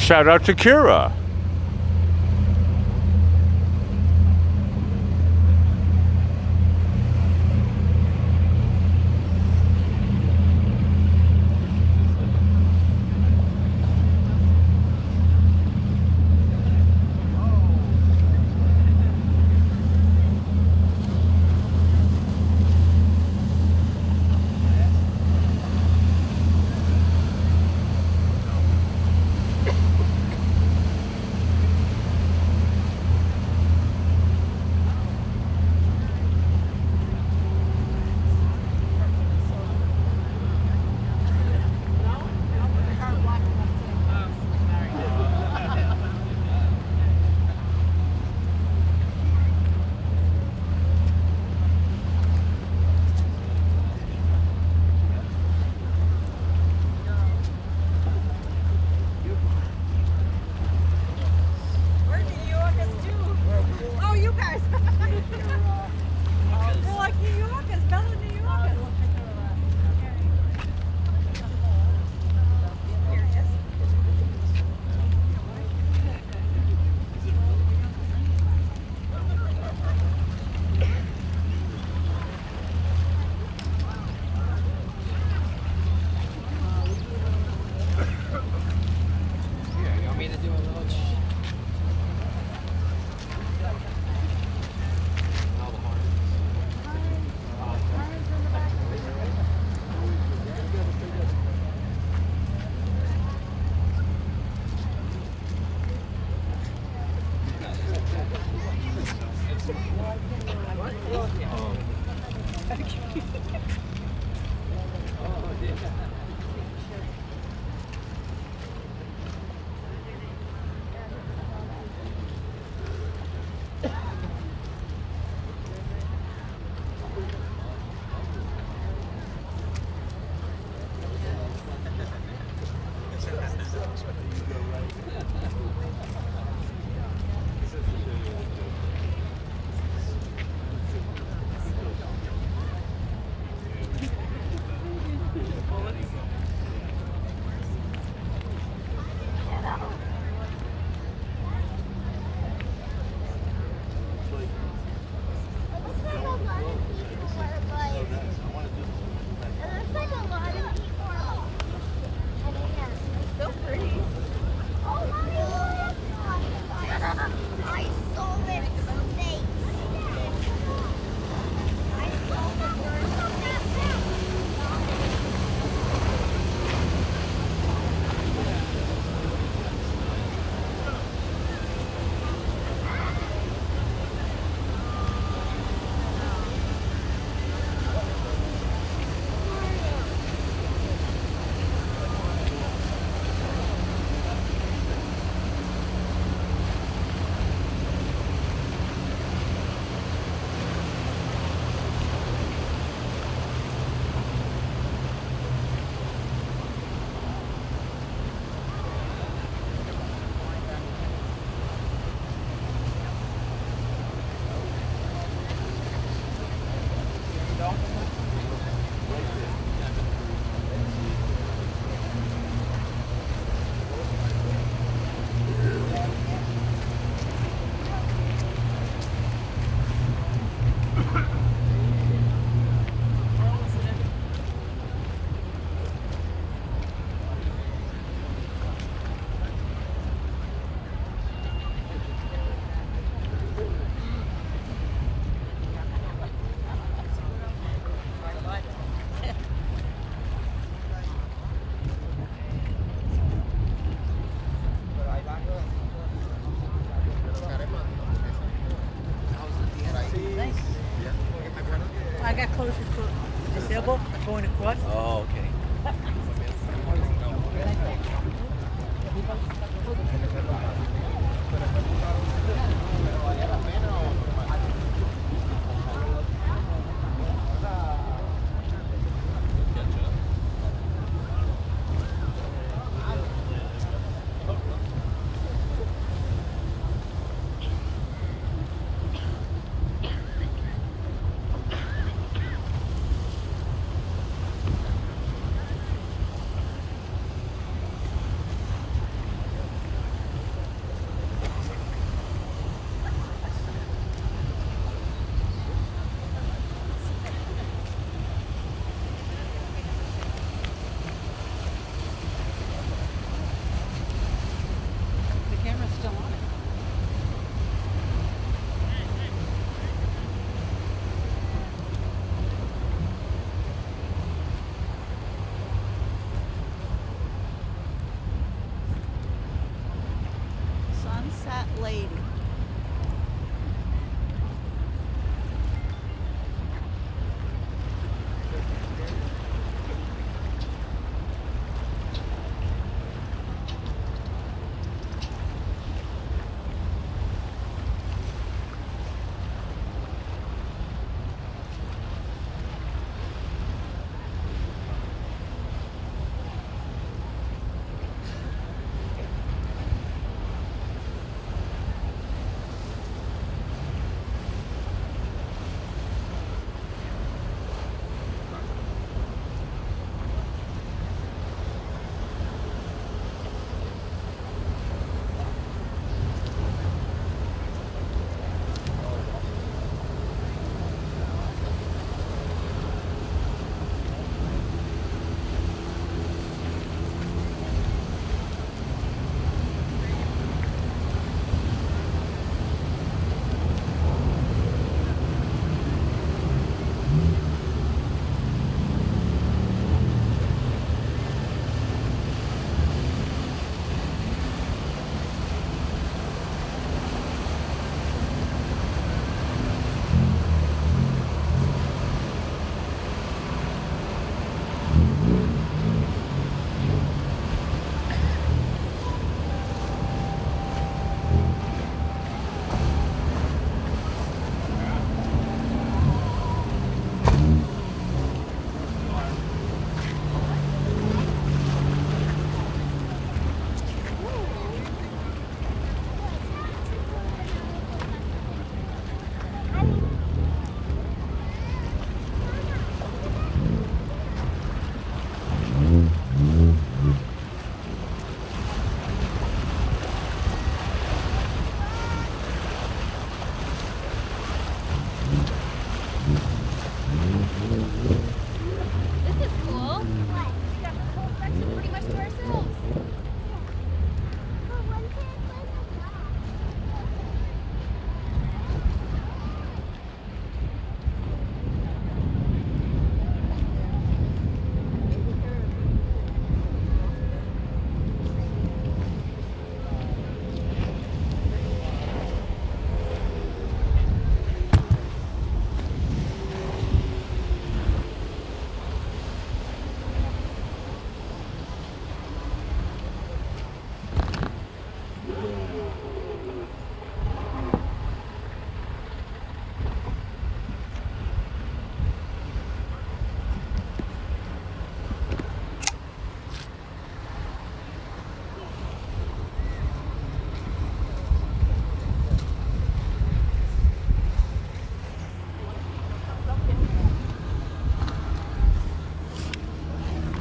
shout out to Kira.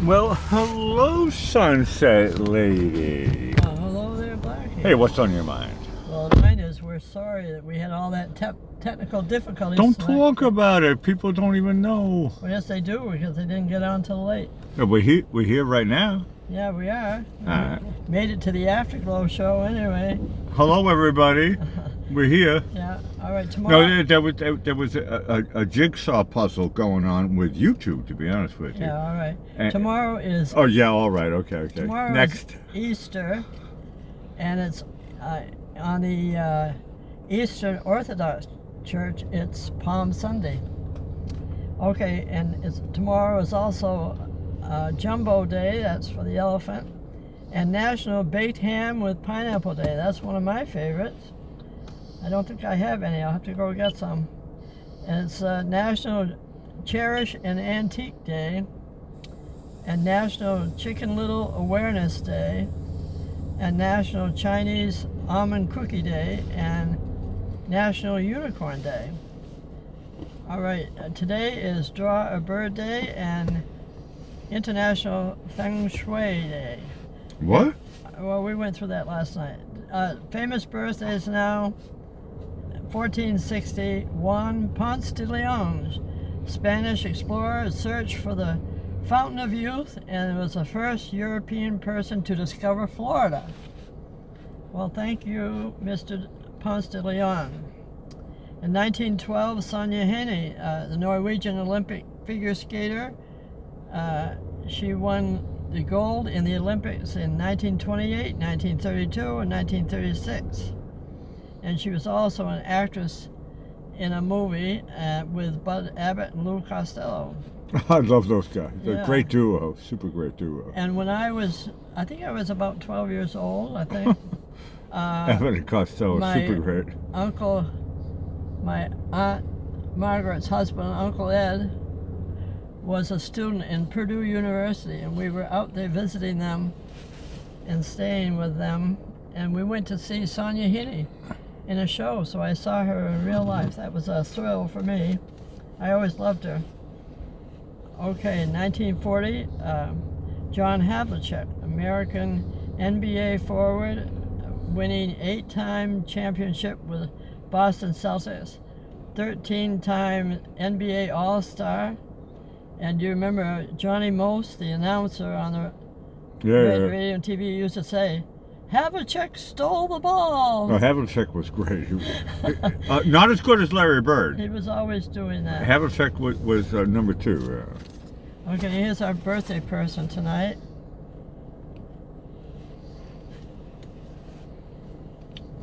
Well, hello, Sunset Lady. Hello there, Blackie. Hey, what's on your mind? Well, mine is we're sorry that we had all that technical difficulties. Don't tonight. talk about it. People don't even know. Well, yes, they do, because they didn't get on till late. No, we're here right now. Yeah, we are. Alright. Made it to the Afterglow Show anyway. Hello, everybody. We're here. Yeah. All right. Tomorrow. No, there was a jigsaw puzzle going on with YouTube, to be honest with you. Yeah. All right. And, Tomorrow is. Oh yeah. All right. Okay. Tomorrow Next. is Easter, and it's on the Eastern Orthodox Church. It's Palm Sunday. Okay, and tomorrow is also Jumbo Day. That's for the elephant. And National Baked Ham with Pineapple Day. That's one of my favorites. I don't think I have any. I'll have to go get some. And it's National Cherish an Antique Day, and National Chicken Little Awareness Day, and National Chinese Almond Cookie Day, and National Unicorn Day. All right, today is Draw a Bird Day and International Feng Shui Day. What? Well, we went through that last night. Famous birthdays now. 1461, Ponce de Leon, Spanish explorer, searched for the fountain of youth, and was the first European person to discover Florida. Well, thank you, Mr. Ponce de Leon. In 1912, Sonja Henie, the Norwegian Olympic figure skater, she won the gold in the Olympics in 1928, 1932, and 1936. And she was also an actress in a movie with Bud Abbott and Lou Costello. I love those guys. They're Yeah. a great duo, super great duo. And when I think I was about 12 years old, I think. Abbott and Costello, super great. My Aunt Margaret's husband, Uncle Ed, was a student in Purdue University, and we were out there visiting them and staying with them. And we went to see Sonja Henie in a show, so I saw her in real life. That was a thrill for me. I always loved her. Okay, in 1940, John Havlicek, American NBA forward, winning 8-time championship with Boston Celtics, 13-time NBA All-Star. And you remember Johnny Most, the announcer on the radio and TV, used to say, Havlicek stole the ball. No, Havlicek was great. Not as good as Larry Bird. He was always doing that. Havlicek was number 2. Okay, here's our birthday person tonight.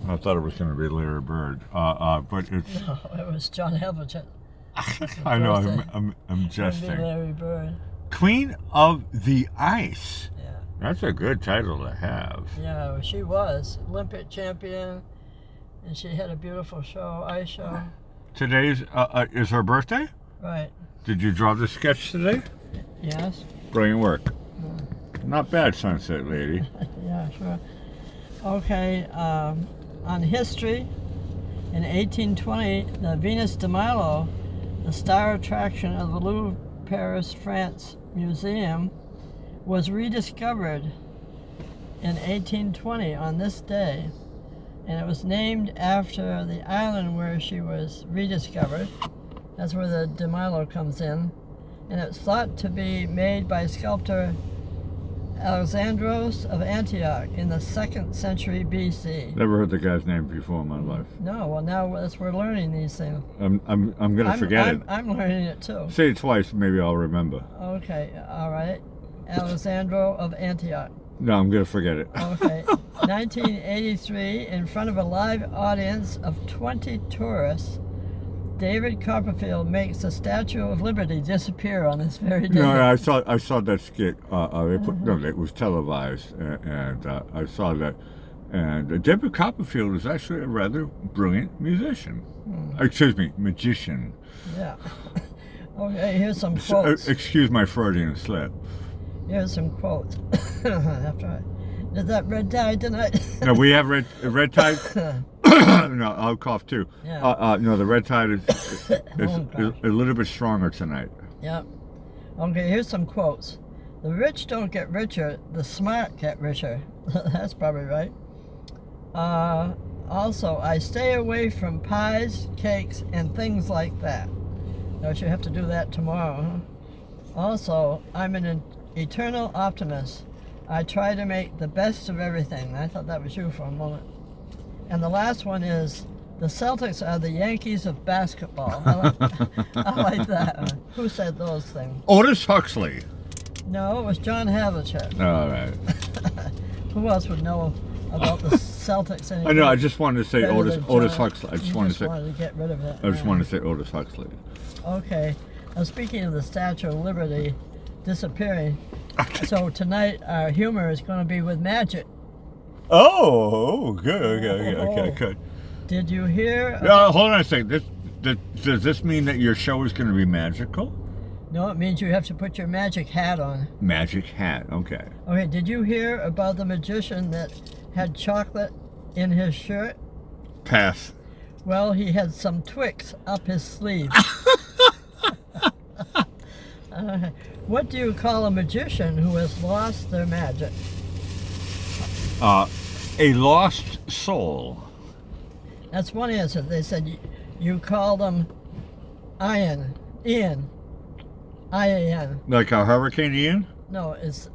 I thought it was going to be Larry Bird, but it's. No, it was John Havlicek. I know. I'm jesting. Larry Bird. Queen of the Ice. Yeah. That's a good title to have. Yeah, she was Olympic champion, and she had a beautiful ice show. Today's is her birthday. Right. Did you draw the sketch today? Yes. Brilliant work. Not bad, Sunset Lady. Yeah, sure. Okay, on history, in 1820, the Venus de Milo, the star attraction of the Louvre, Paris, France Museum, was rediscovered in 1820 on this day, and it was named after the island where she was rediscovered. That's where the de Milo comes in, and it's thought to be made by sculptor Alexandros of Antioch in the 2nd century BC. Never heard the guy's name before in my life. No, well now we're learning these things. I'm gonna forget it. I'm learning it too. Say it twice, maybe I'll remember. Okay, all right. Alexandro of Antioch. No, I'm gonna forget it. Okay. 1983, in front of a live audience of 20 tourists, David Copperfield makes the Statue of Liberty disappear on this very day. No, I saw that skit. It was televised, and I saw that. And David Copperfield is actually a rather brilliant musician. Excuse me, magician. Yeah. Okay, here's some quotes. Excuse my Freudian slip. Here's some quotes. Is that red tide tonight? No, we have red tide. No, I'll cough too. Yeah. No, the red tide is a little bit stronger tonight. Yep. Okay, here's some quotes. The rich don't get richer, the smart get richer. That's probably right. Also, I stay away from pies, cakes, and things like that. I should have to do that tomorrow, huh? Also, I'm an eternal optimist. I try to make the best of everything. I thought that was you for a moment. And the last one is, the Celtics are the Yankees of basketball. I like that. Who said those things? Otis Huxley. No, it was John Havlicek. All right. Who else would know about the Celtics? I know. I just wanted to say Otis Huxley. I just wanted to get rid of it. I just wanted to say Otis Huxley. Okay. Now, speaking of the Statue of Liberty disappearing, so tonight our humor is going to be with magic. Oh, good. Okay, good. Did you hear? Hold on a second. Does this mean that your show is going to be magical? No, it means you have to put your magic hat on. Magic hat, okay. Okay, did you hear about the magician that had chocolate in his shirt? Pass. Well, he had some Twix up his sleeve. What do you call a magician who has lost their magic? A lost soul. That's one answer. They said you call them Ian. I-A-N. Like a Hurricane Ian? No, it's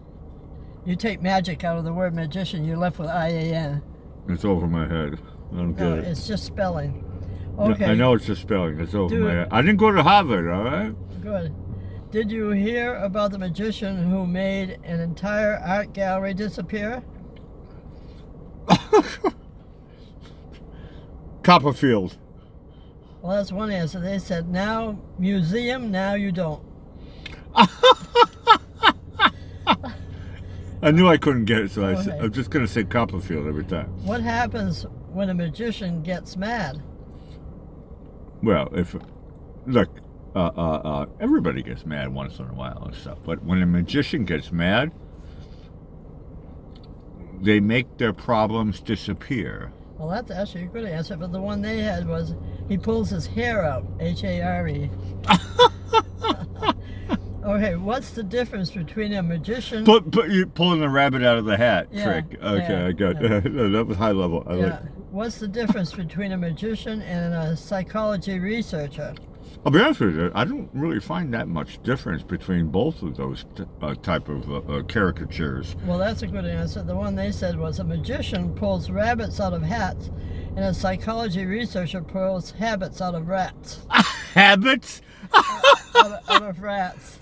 you take magic out of the word magician, you're left with I-A-N. It's over my head. I don't get it. It's just spelling. Okay. I know it's just spelling. It's over my head. I didn't go to Harvard, all right? Good. Did you hear about the magician who made an entire art gallery disappear? Copperfield. Well, that's one answer. They said, now museum, now you don't. I knew I couldn't get it, so I'm just going to say Copperfield every time. What happens when a magician gets mad? Well, look, everybody gets mad once in a while and stuff, but when a magician gets mad, they make their problems disappear. Well, that's actually a good answer, but the one they had was he pulls his hair out, H-A-R-E. Okay, what's the difference between a magician... You're pulling the rabbit out of the hat trick. Okay, I got that was high level. What's the difference between a magician and a psychology researcher? I'll be honest with you, I don't really find that much difference between both of those type of caricatures. Well, that's a good answer. The one they said was a magician pulls rabbits out of hats, and a psychology researcher pulls habits out of rats. Habits? out of rats.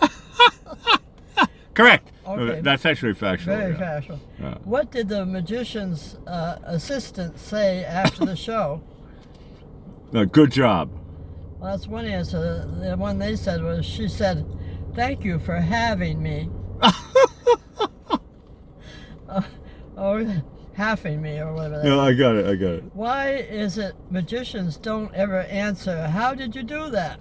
Correct. Okay. That's actually factual. Very factual. Yeah. What did the magician's assistant say after the show? Good job. Well, that's one answer. The one they said was, she said, thank you for having me. Or halving me, or whatever that is. I got it. Why is it magicians don't ever answer, how did you do that?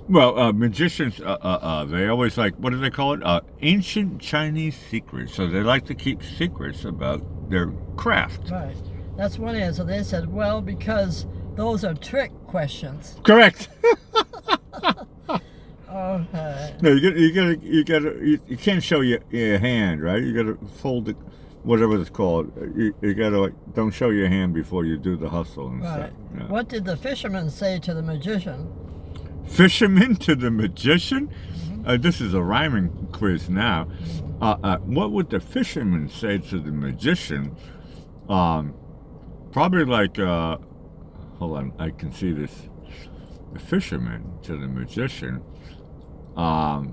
Well, magicians, they always like, what do they call it? Ancient Chinese secrets. So they like to keep secrets about their craft. Right. That's one answer. They said, well, because those are trick questions. Correct. Okay. No, you can't show your hand, right? You gotta fold it, whatever it's called. You gotta don't show your hand before you do the hustle and stuff. Yeah. What did the fisherman say to the magician? Fisherman to the magician? Mm-hmm. This is a rhyming quiz now. Mm-hmm. What would the fisherman say to the magician? Probably like, hold on, I can see this. The fisherman to the magician. I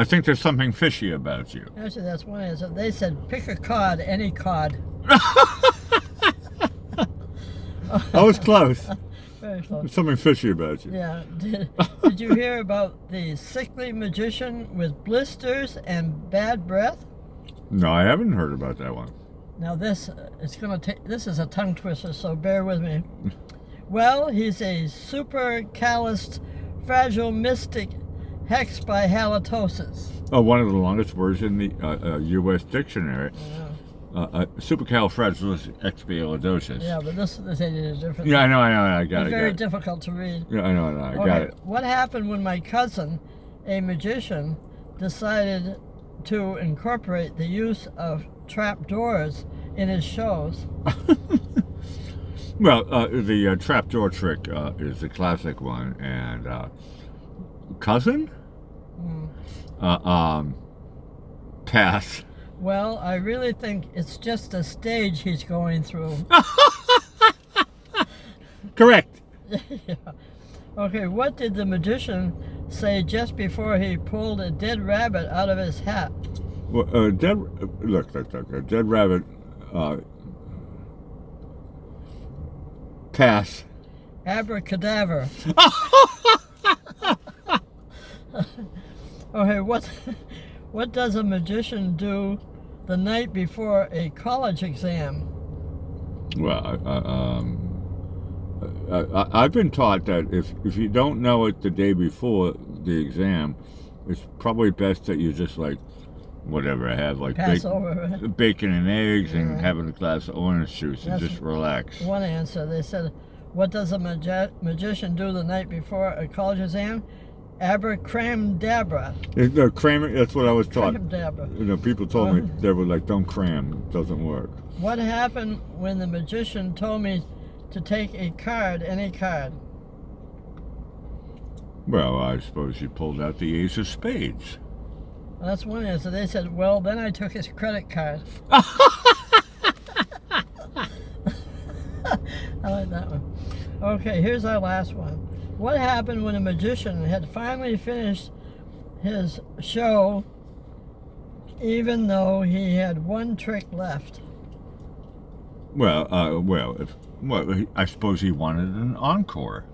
think there's something fishy about you. Actually, that's one answer. They said, pick a cod, any cod. I was close. Very close. There's something fishy about you. Yeah. Did you hear about the sickly magician with blisters and bad breath? No, I haven't heard about that one. Now this is a tongue twister, so bear with me. Well, he's a super calloused, fragile mystic hexed by halitosis. Oh, one of the longest words in the U.S. dictionary. Yeah. Supercalifragilisticexpialidocious. Yeah, but this is different. Yeah, I know, I got it. It's very difficult to read. Yeah, I know, I got it. What happened when my cousin, a magician, decided to incorporate the use of trap doors in his shows. Well, the trapdoor trick is the classic one, and cousin? Pass. Well, I really think it's just a stage he's going through. Correct. Yeah. Okay, what did the magician say just before he pulled a dead rabbit out of his hat? Well, look, a dead rabbit. Pass. Abracadabra. Okay, what does a magician do the night before a college exam? Well, I've been taught that if you don't know it the day before the exam, it's probably best that you just like whatever I have, like bacon and eggs and having a glass of orange juice and just relax. One answer. They said, what does a magician do the night before a college exam? Abracadabra. No, cramming, that's what I was taught. Abracadabra. You know, people told me, they were like, don't cram, it doesn't work. What happened when the magician told me to take a card, any card? Well, I suppose you pulled out the ace of spades. Well, that's one answer. They said, well, then I took his credit card. I like that one. Okay, here's our last one. What happened when a magician had finally finished his show, even though he had one trick left? Well, I suppose he wanted an encore.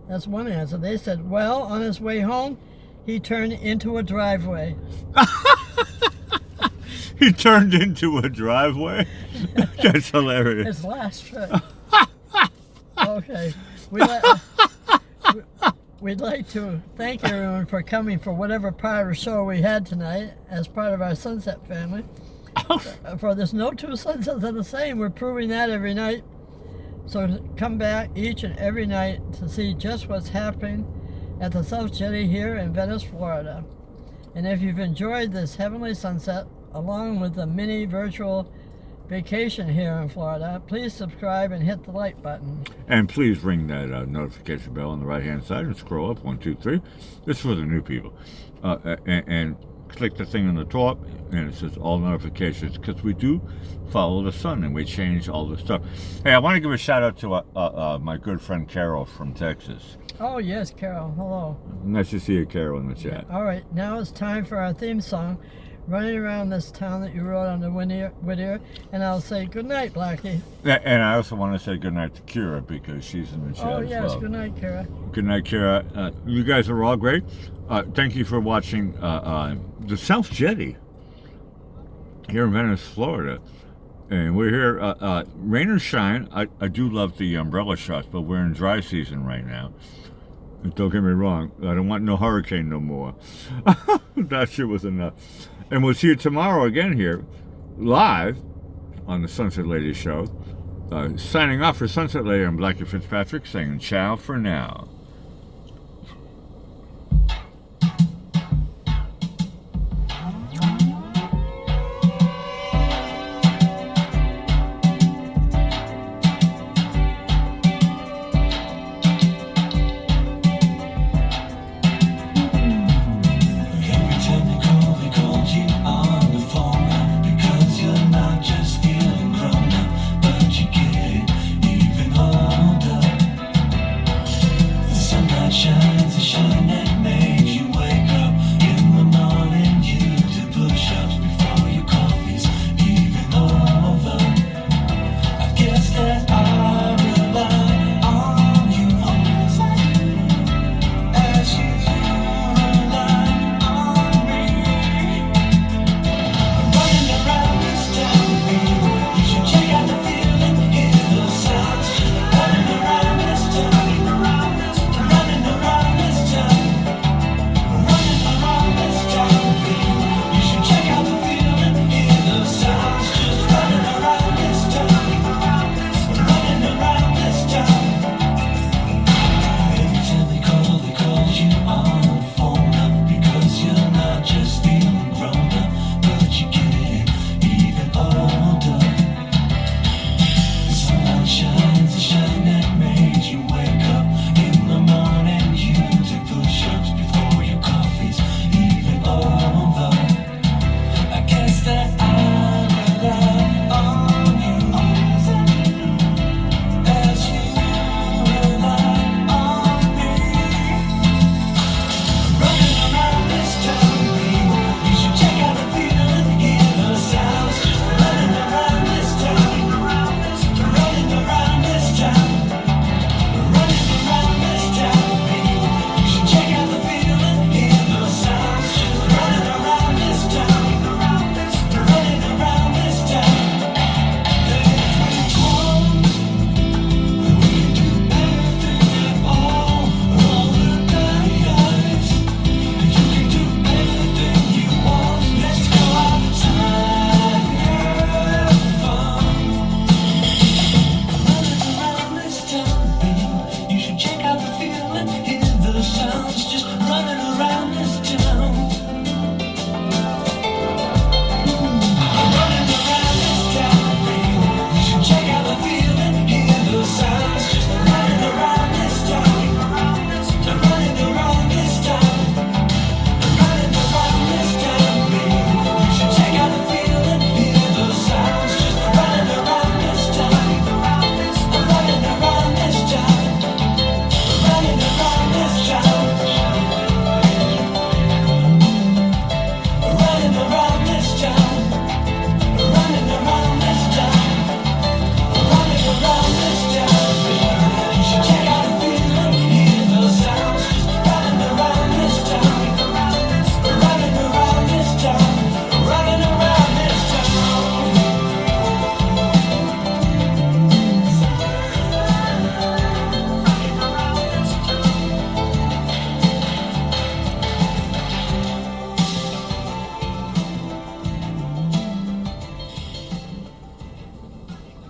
That's one answer. They said, well, on his way home, he turned into a driveway. He turned into a driveway? That's hilarious. His last trick. Okay. We'd like to thank everyone for coming for whatever part of the show we had tonight as part of our Sunset family. For there's no two sunsets are the same. We're proving that every night. So come back each and every night to see just what's happening at the South Jetty here in Venice, Florida. And if you've enjoyed this heavenly sunset, along with the mini virtual vacation here in Florida, please subscribe and hit the like button. And please ring that notification bell on the right-hand side and scroll up 1, 2, 3. This is for the new people. And click the thing on the top, and it says all notifications, because we do follow the sun and we change all the stuff. Hey, I want to give a shout out to my good friend Carol from Texas. Oh yes, Carol. Hello. Nice to see you, Carol, in the chat. All right, now it's time for our theme song, Running Around This Town, that you wrote on the Whittier, and I'll say good night, Blackie. And I also want to say good night to Kira, because she's in the chat as well. Good night, Kira. Good night, Kira. You guys are all great. Thank you for watching the South Jetty here in Venice, Florida. And we're here, rain or shine. I do love the umbrella shots, but we're in dry season right now. Don't get me wrong, I don't want no hurricane no more. That shit was enough. And we'll see you tomorrow again here, live on the Sunset Lady Show. Signing off for Sunset Lady, I'm Blackie Fitzpatrick, saying ciao for now.